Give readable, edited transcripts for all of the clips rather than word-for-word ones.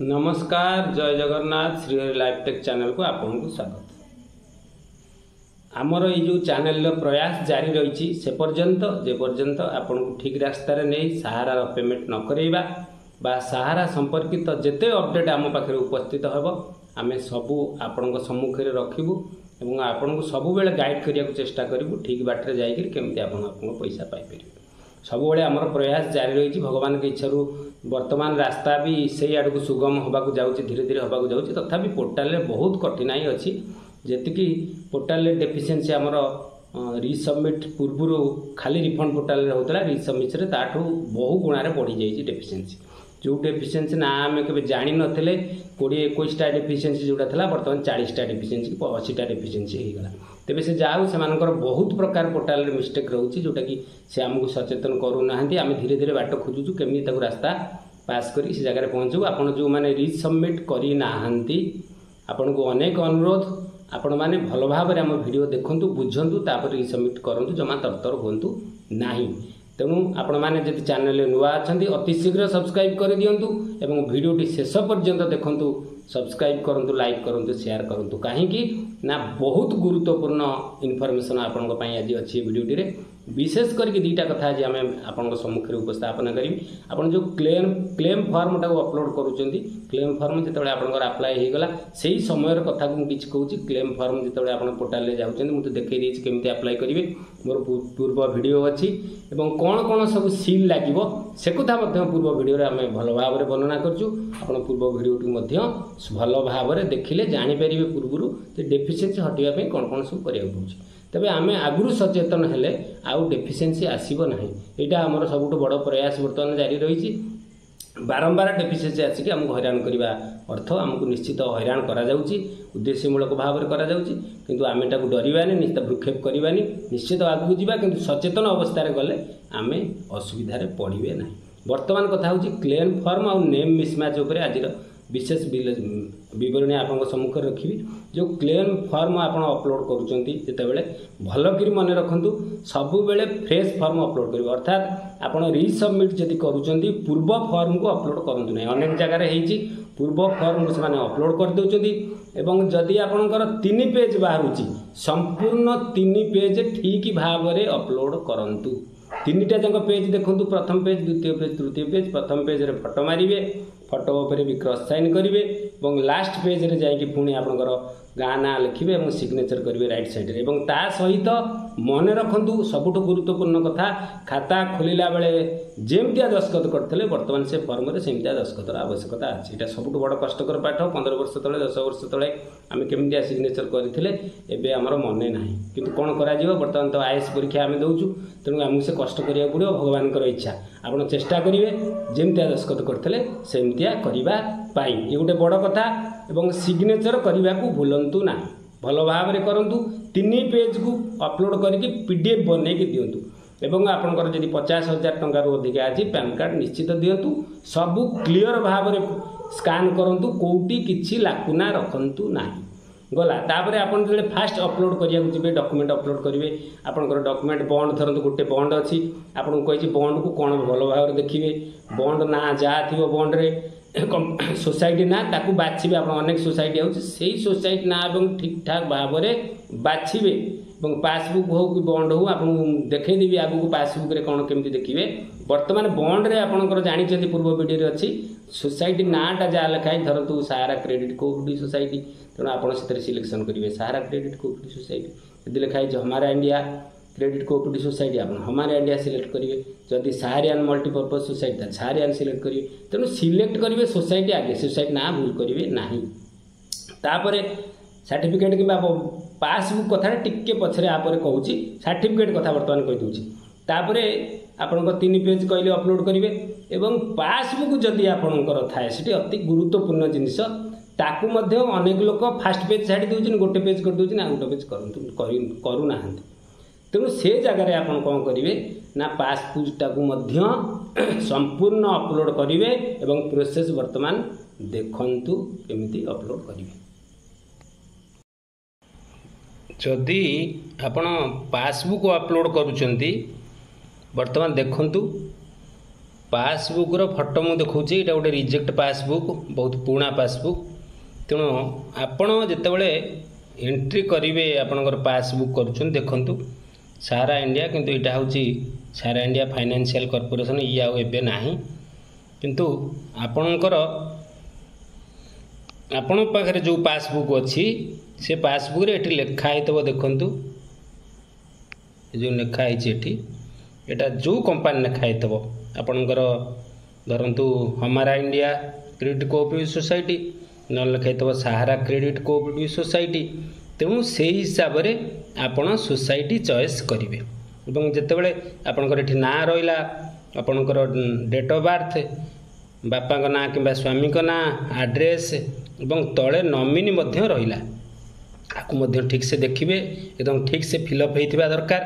नमस्कार जय Jagannath Shrihari live tech channel को आपको स्वागत। आमर ये जो चैनल प्रयास जारी रही से पर्यंत आपन को ठीक रास्तार नहीं सहारा पेमेंट न करवा बा सहारा संपर्कित जिते अपडेट आम पाखे उपस्थित होब आम सबू आपण सम्मुखें रखू और आपन को सब बेले गाइड करने को चेष्टा करूँ ठीक बाटर जामती आप पैसा पाइपर सब आमर प्रयास जारी रही भगवान के इच्छा वर्तमान रास्ता भी से आड़ को सुगम होगा जाऊँगी धीरे धीरे होगा जाऊँगी तथापि पोर्टाल बहुत कठिनाई अच्छी जी पोर्टाल डेफिशिएंसी आमर रिसबमिट पूर्व खाली रिफंड पोर्टाल होता रिसबमिट से ताठू बहु गुणारे बढ़ी जाइए डेफिशिएंसी जो डेफिशिएंसी ना आम के जानी नथिले 20-21टा डेफिशिएंसी जोटा था बर्तमान 40टा डेफिशिएंसी 80टा डेफिशिएंसी हो गला तेबे से जाऊ से बहुत प्रकार पोर्टाल मिस्टेक रोचे जोटा कि से आमको सचेतन करूना आम धीरे धीरे बाट खोजुचु केमी रास्ता पास करी से जगह पहुँचू आपड़ जो मैंने रिसबमिट करना आपन को अनेक अनुरोध आपण मैंने भल भाव आम वीडियो देखूँ बुझंतु तापर रिसबमिट करूँ जमा तरतर हूँ ना तेणु आपण मैंने जब चैनल नुआ अच्छा अति शीघ्र सब्सक्राइब कर दिंतु एवं वीडियोटी शेष पर्यंत देखूँ सब्सक्राइब करूँ लाइक करूँ शेयर करूँ कहीं ना बहुत गुरुत्वपूर्ण इनफॉरमेशन आपण आज अच्छी वीडियोटी विशेष करके दुईटा कथा आज आम आपण सम्मुखें उपस्थापन करी आपन जो क्लेम फॉर्म टाक अपलोड करुँच क्लेम फॉर्म जो आपंकर आप्लाय होगला से ही समय कथा को किसी कहूँ क्लेम फॉर्म जो आप पोर्टाल जाऊँच मुझे देखी केमी आप्लाय करेंगे मोर पूर्व वीडियो अच्छी एवं कौन कौन सब सील लगे से कथा पूर्व वीडियो आम भल भाव में वर्णना करूँ आप पूर्व वीडियो भल भाव में देखिले जापर पूर्व डेफिशिएंसी हटाइवाई कौन कौन सब करा पड़े तेबे आम आगुरी सचेतन हेले आउ डेफिशिएंसी आसीबो नहीं एटा हमर सबुठ बड़ प्रयास वर्तमान जारी रही बारंबार डेफिशिएंसी आसिक आमको हैरान करवा अर्थ आमको निश्चित हैरान करा जाउची उद्देश्यमूलक भाव में करा जाउची किंतु आम एटाକୁ डरिबानी निश्चित भ्रूक्षेप करवानी निश्चित आगू जावा किंतु सचेतन अवस्था गले आम असुविधा पड़े ना वर्तमान कथा हूँ क्लेम फॉर्म और नेम मिसमैच उपर आज विशेष विवरणी आपन सम्मुख रखी जो क्लेम फॉर्म आप अपलोड करुँचे भल कर मन रखु सबु बेले फ्रेश फॉर्म अपलोड कर अर्थात आप रिसबमिट जदि करुँच पूर्व फॉर्म को अपलोड करूँ ना अनेक जगार पूर्व फॉर्म को से अपलोड कर दौरान एवं जदि आपंकर 3 पेज बाहर संपूर्ण 3 पेज ठीक भाव में अपलोड करूँ 3टा जाक पेज देखूँ प्रथम पेज द्वितीय पेज तृतीय पेज प्रथम पेज रे फोटो मारे फोटो उपर भी क्रॉस साइन करेंगे और लास्ट पेज रे जाकि पुणी आपंकर गाँ ना लिखे और सिग्नेचर करेंगे राइट साइड रे और ता सहित मन रखु सबुठ गुरुत्वपूर्ण कथा खाता खोलिला बेले जेमतिया दस्खत करते वर्तमान से फॉर्म रे सेमतिया दस्खतर आवश्यकता अच्छी यहाँ सबुठ बड़ कष्टकर पाठ 15 वर्ष तले 10 वर्ष तले आम केमतिया सिग्नेचर करते एवं आमर मन ना कि कौन कर बर्तमान तो आईएएस परीक्षा आम दौचु तेणु आमको से कष्ट करा पड़ो भगवान इच्छा आप चेष्टा करेंगे जेमतिया दस्खत करते सेमतिया करने ये गोटे बड़ कथा एवं सिग्नेचर करने को भूलु ना भल भाव में करूँ 3 पेज को अपलोड करके पीडीएफ बनई दिंतु एवं आपंकर जब 50,000 टंका अधिक अच्छी पैन कार्ड निश्चित दिंतु सबू क्लीयर भाव में स्कान करूँ कौटी किसी लाकुना रखु ना गला तापर आप फास्ट अपलोड करा डॉक्यूमेंट अपलोड करेंगे आपंकर डॉक्यूमेंट बॉन्ड धरत गोटे बॉन्ड अच्छी आपको कही बॉन्ड को कौन भल भाव में देखिए बॉन्ड ना जहाँ थी बॉन्ड रे सोसाइटी ना ताकू बाछे आप अनेक सोसाइटी आउे सोसाइटी ना ठीक ठाक भाव में बाछे और पासबुक हो कि बॉन्ड हो आप देखईदेवी आगू पासबुक रे कौन केमती देखिए वर्तमान बॉन्ड रे आपंकर जानते पूर्व वीडियो अच्छी सोसाइटी नाटा जहाँ लिखाई धरतु सहारा क्रेडिट कोऑपरेटिव सोसाइटी तेणु आप सिलेक्शन करेंगे सहारा क्रेडिट कोऑपरेटिव सोसाइटी यदि लिखाई हमारा इंडिया क्रेडिट कोऑपरेटिव सोसाइटी आप हमारा इंडिया सिलेक्ट करेंगे जदि सहारियान मल्टीपर्पज सोसाइटी सहारियान सिलेक्ट करेंगे तेणु सिलेक्ट करेंगे सोसाइटी आगे सोसाइटी ना भूल करेंगे ना तापर सर्टिफिकेट कि पासबुक कथा टिके पछरे आप कहूँ सर्टिफिकेट कथा बर्तमान कहीदे तापर आपंकर 3 पेज कहले अपलोड करेंगे एवं पासबुक जदि आपंकर थाए से अति गुरुत्वपूर्ण जिनस ताकू अनेक लोक फास्ट पेज छाड़ी दूसरी गोटे पेज कर दूसरी ना गोटे पेज करूना तेणु से जगार आप कौन करेंगे ना पासबुकटा संपूर्ण अपलोड करेंगे एवं प्रोसेस वर्तमान देखंतु केमिति अपलोड करेंगे जदि आपण पासबुक अपलोड करुचंती वर्तमान देखंतु पासबुक फोटो मुझे देखा यहाँ गोटे रिजेक्ट पासबुक बहुत पुराना पासबुक तेणु आपण जितेबाला एंट्री करेंगे आपणकर पासबुक कर देखु सारा इंडिया किंतु यहाँ हूँ सारा इंडिया फाइनेंशियल कॉर्पोरेशन ये आवे ना किंतु आपणकर आपण पाखे जो पासबुक अच्छी से पासबुक रे एटी लिखाई तो देखु जो लिखाई एटा जो कंपनी लिखाई तो आपणकर धरतु हमारा इंडिया क्रेडिट कोऑपरेटिव सोसाइटी न लिखाई तो सहारा क्रेडिट कोऑपरेटिव सोसाइटी तेणु से हिसाब से आपण सोसाइटी चॉइस करेंगे और जितेबाला आपणकर एटी ना रहा आपणकर डेट ऑफ बर्थ बापा का ना कि स्वामी का ना आड्रेस एवं तले नॉमिनी मध्य रहिला आपको ठीक से देखिए एकदम ठीक से फिलअप होता दरकार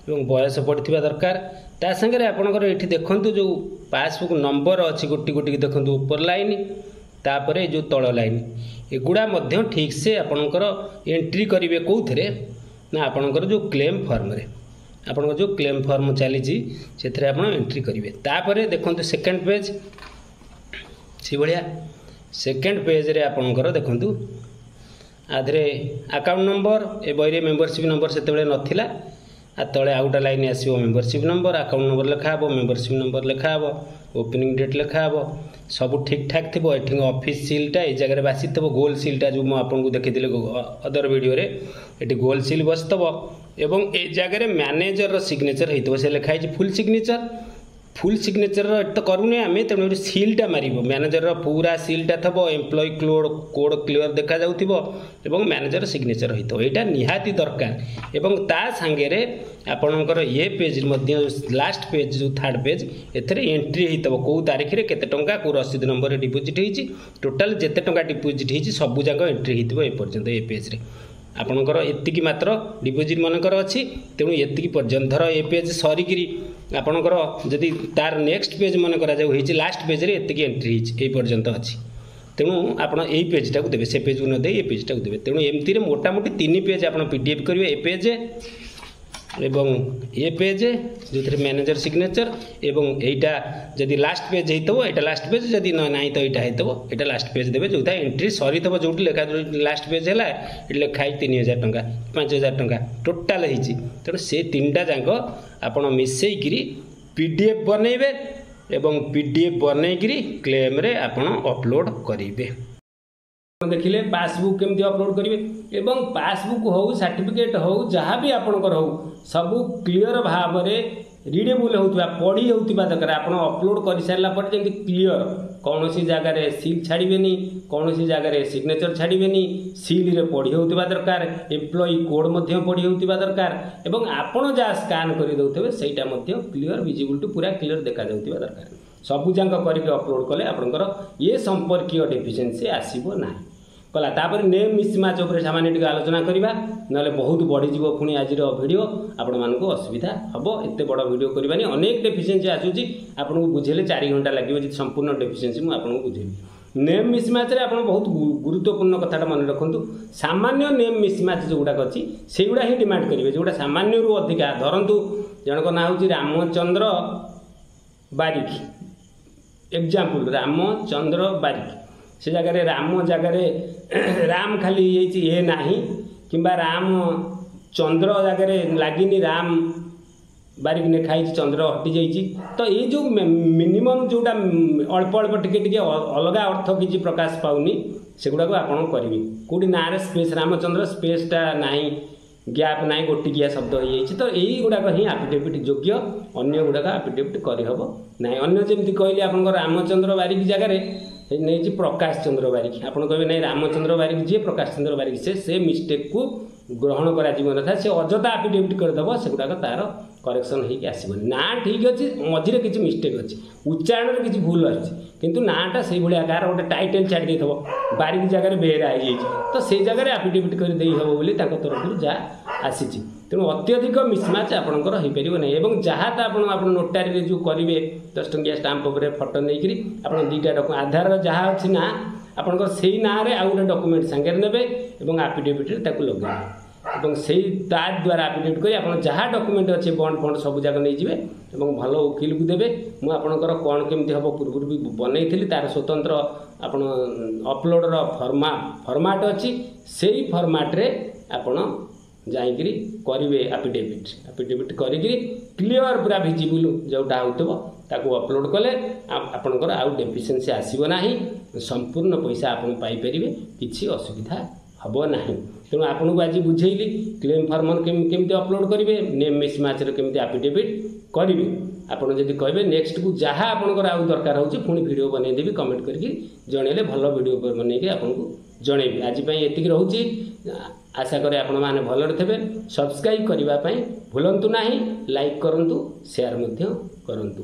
और बयस पड़ता दरकार ता संगे आपणकर ये देखु जो पासबुक नंबर अच्छी गोटी गोटी देखु ऊपर लाइन तापर जो तल लाइन एगुड़ा ठीक से आपणकर एंट्री करेंगे कौन ना आपणकर जो क्लेम फॉर्म रे आपणकर जो क्लेम फॉर्म चली से आप एंट्री करेंगे तापर देखो सेकेंड पेज से भाया सेकेंड पेज रे आपणकर देखु आधे अकाउंट नंबर ए बही मेंबरशिप नंबर से नाला आ तले आउ गोटे लाइन आसो मेंबरशिप नंबर अकाउंट नंबर लिखा मेंबरशिप नंबर लिखा ओपनिंग डेट लिखा सब ठीक ठाक थी ये ऑफिस सीलटा ये जगह बासी थो गोल सीलटा जो मुझे देखी अदर वीडियो रे ये गोल सील बसतव एवं ए जगह मैनेजर सिग्नेचर होता से लिखाई फुल सिग्नेचर तो करूनी आम तेणु सीलटा मार मैनेजर पूरा सीलटा थब एम्प्लॉय कोड क्लियर देखा जाऊँ मैनेजर सिग्नेचर होता यहाँ निहाती दरकार एवं ता सांगे आपणकर ये पेज लास्ट पेज जो थर्ड पेज एथरे एंट्री होता कौ तारीख में केते टंका कौ रसीद नंबर डिपोजिट होती टोटाल जिते टंका डिपोजिट होती सबू जाक एंट्री होता एपर्यंत ये पेज रे आपणकर एतिकी मात्र डिपोजिट मनकर अच्छी तेणु एतिकी पर्यंत धर ए पेज सरिकी आपणकर जदि तार नेक्स्ट पेज मन करा लास्ट पेज रे एतिकी एंट्री ये पर्यंत अच्छी तेणु आप पेजटा को देवे से पेज को नदे ये पेजटा को देवे तेणु एमती मोटामोटी 3 पेज आप पीडीएफ करेंगे ए पेज एवं ए पेज जो मैनेजर सिग्नेचर एवं एटा जदि लास्ट पेज होता है लास्ट पेज जदि ना तो यहाँ होता है लास्ट पेज देवे जो एंट्री सरी थो जो लिखा लास्ट पेज है ये लिखाई 3000 टंका 5000 टंका टोटाल होती तेणु से 3टा जाक आप मिसेकरी पीडीएफ बनइबे एवं पीडीएफ बनईकरी क्लेम रे आपण अपलोड करेंगे देखिले पासबुक केमती अपलोड करेंगे एवं पासबुक हो सर्टिफिकेट हो जहाँ भी आपणकर हो सबू क्लीयर भाव में रीडेबल होता पढ़ी होता दरकार आप अपलोड कर सारापर जमी क्लीयर कौन सी जगार सील छाड़बेनि कौन सी जगार सिग्नेचर छाड़बेनि सील रे पढ़ी होता दरकार एम्प्लॉय कोड पढ़ी होता दरकार एवं आपण जहाँ स्कान करदे सहीटा क्लीयर विजिबिलिटी पूरा क्लीयर देखा जाउथिबा दरकार सबूजाक करके अपलोड कले आपणकर ये संपर्कीय डेफिशिएंसी आसीबो ना कला तापर नेम मिसमैच उपर सामान्य टिके आलोचना करवा ना बहुत बढ़ीज पुणी आज वीडियो आपण मानक असुविधा हम एत बड़ वीडियो करवानी अनेक डेफिशिएंसी आसूची आपको बुझेले 4 घंटा लगे संपूर्ण डेफिशिएंसी मुझे बुझेबी नेम मिसमैच आप बहुत गुरुत्वपूर्ण कथाटा मन रखु सामान्य नेम मिसमैच जो गुड़ाक अच्छी से गुड़ा ही डिमांड करेंगे जोटा सामान्य रु अधिका धरतु जनक ना हूँ रामचंद्र बारिक एग्जाम्पल रामचंद्र बारिक से जगह राम जगह राम खाली ये ना कि राम चंद्र जगह लगिनी राम बारिक लिखाई चंद्र हटि जाइए तो ये जो मिनिमम जोटा अल्प अल्प टिके अलग अर्थ किसी प्रकाश पाऊनी से गुड़ाक आपड़ करेंगे कौटी ना स्पेस रामचंद्र स्पेसटा ना गैप ना गोटिकिया शब्द हो जाए तो यही गुड़ाक ही आफिडेविट योग्य अन्य गुड़ाक आफिडेविट करहब ना अन्य जमी कहली आप रामचंद्र बारिक जगह नहीं प्रकाश चंद्र बारिक आप कहे ना रामचंद्र बारिक जी प्रकाश चंद्र बारिक से मिस्टेक को ग्रहण करा से अजता आफिडेविट करदेव से गुड़ाक तार करेक्शन होगी आसबनी ना ठीक अच्छे मझे किसी मिस्टेक अच्छी उच्चारण किसी भूल आसु नाटा से भाया कार गोटे टाइटल छाड़ी दे बारिक जगह बेहरा हो तो से जगह आफिडेविट करदे हम बोली तरफ जहाँ आसी तेणु अत्यधिक मिसमैच आपंकर हो पार ना और जहाँ तो आप नोटारी जो करेंगे 10 टंकिया स्टाम्प उपर फटो नहीं आप 2टा आधार जहाँ अच्छी ना आपंकर से ना आउ गोटे डॉक्यूमेंट सांगे ने आफिडेविट लगे ଏବଂ ସେଇ ତା ଦ୍ୱାରା ଆଫିଡେଭିଟ୍ କରି ଆପଣ ଯାହା ଡକ୍ୟୁମେଣ୍ଟ ଅଛି ବଣ୍ଡ ଫଣ୍ଡ ସବୁ ଯାକ ନେଇଯିବେ ଏବଂ ଭଲ ଓକିଲକୁ ଦେବେ। ମୁଁ ଆପଣଙ୍କର କ'ଣ କେମିତି ହେବ ପୂର୍ବରୁ ବି ବନେଇଥିଲି, ତାର ସ୍ୱତନ୍ତ୍ର ଆପଣ ଅପଲୋଡ଼ର ଫର୍ମାଟ୍ ଅଛି। ସେଇ ଫର୍ମାଟ୍ରେ ଆପଣ ଯାଇକିରି କରିବେ ଆଫିଡେଭିଟ୍ କରିକି କ୍ଲିଅର ପୁରା ଭିଜିବୁଲ୍ ଯେଉଁଟା ହେଉଥିବ ତାକୁ ଅପଲୋଡ଼ କଲେ ଆପଣଙ୍କର ଆଉ ଡେଫିସିଏନ୍ସି ଆସିବ ନାହିଁ, ସମ୍ପୂର୍ଣ୍ଣ ପଇସା ଆପଣ ପାଇପାରିବେ, କିଛି ଅସୁବିଧା ହେବ ନାହିଁ। ତେଣୁ ଆପଣଙ୍କୁ ଆଜି ବୁଝେଇଲି କ୍ଲେମ୍ ଫର୍ମ କେମିତି ଅପଲୋଡ଼ କରିବେ, ନେମ୍ ମିସ୍ମ୍ୟାଚ୍ରେ କେମିତି ଆଫିଡେଭିଟ୍ କରିବେ। ଆପଣ ଯଦି କହିବେ ନେକ୍ସଟକୁ ଯାହା ଆପଣଙ୍କର ଆଉ ଦରକାର ହେଉଛି ପୁଣି ଭିଡ଼ିଓ ବନେଇଦେବି, କମେଣ୍ଟ କରିକି ଜଣେଇଲେ ଭଲ ଭିଡ଼ିଓ ବନେଇକି ଆପଣଙ୍କୁ ଜଣେଇବି। ଆଜି ପାଇଁ ଏତିକି ରହୁଛି, ଆଶା କରେ ଆପଣମାନେ ଭଲରେ ଥିବେ। ସବସ୍କ୍ରାଇବ୍ କରିବା ପାଇଁ ଭୁଲନ୍ତୁ ନାହିଁ, ଲାଇକ୍ କରନ୍ତୁ, ସେୟାର ମଧ୍ୟ କରନ୍ତୁ।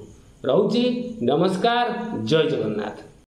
ରହୁଛି, ନମସ୍କାର, ଜୟ ଜଗନ୍ନାଥ।